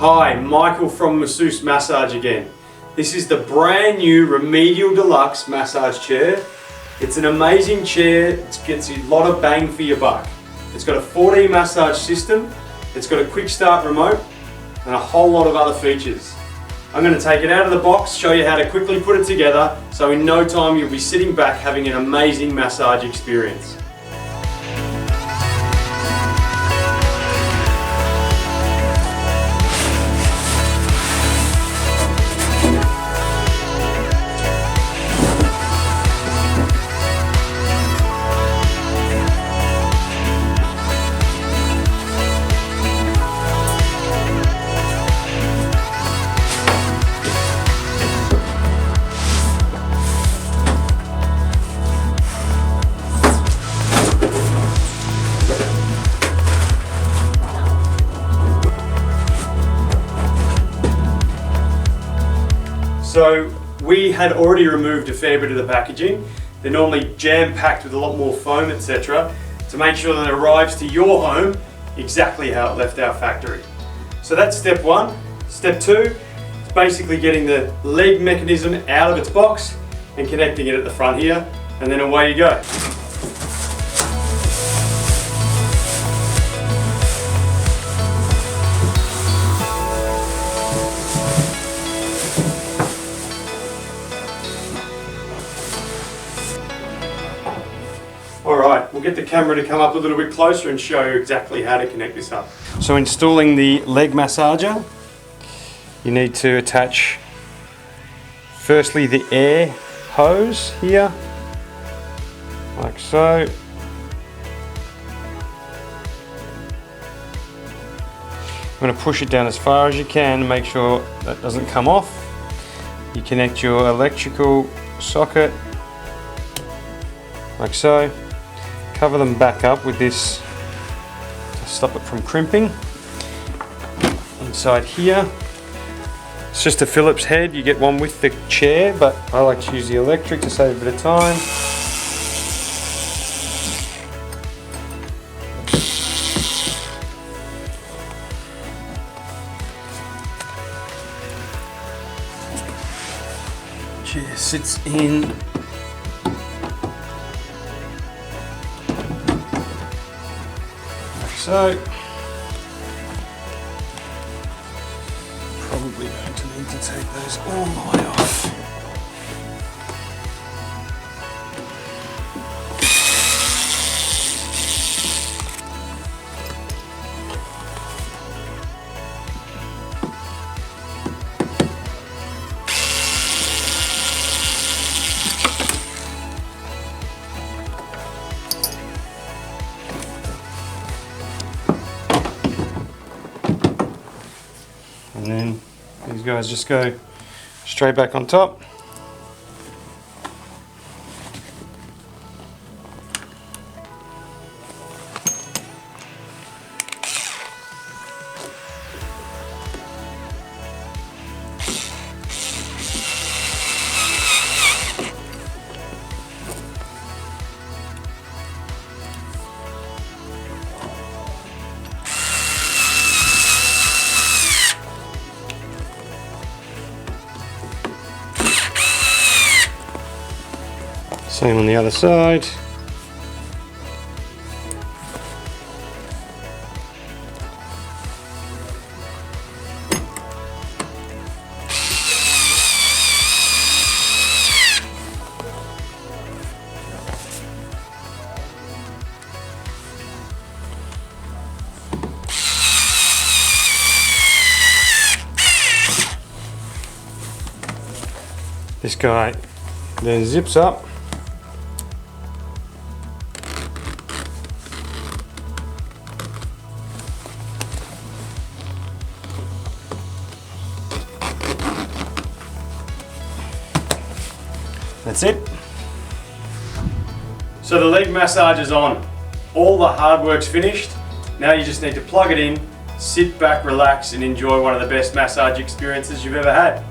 Hi, Michael from Masseuse Massage again. This is the brand new Remedial Deluxe massage chair. It's an amazing chair, it gets you a lot of bang for your buck. It's got a 4D massage system, it's got a quick start remote, and a whole lot of other features. I'm going to take it out of the box, show you how to quickly put it together, so in no time you'll be sitting back having an amazing massage experience. So we had already removed a fair bit of the packaging. They're normally jam-packed with a lot more foam, etc., to make sure that it arrives to your home exactly how it left our factory. So that's step one. Step two is basically getting the leg mechanism out of its box and connecting it at the front here, and then away you go. Alright, we'll get the camera to come up a little bit closer and show you exactly how to connect this up. So installing the leg massager, you need to attach firstly the air hose here, like so. I'm going to push it down as far as you can, make sure that doesn't come off. You connect your electrical socket, like so. Cover them back up with this to stop it from crimping. Inside here, it's just a Phillips head. You get one with the chair, but I like to use the electric to save a bit of time. Chair sits in. So, probably going to need to take those all the way off. And then these guys just go straight back on top. Same on the other side. This guy then zips up. That's it. So the leg massage is on. All the hard work's finished. Now you just need to plug it in, sit back, relax, and enjoy one of the best massage experiences you've ever had.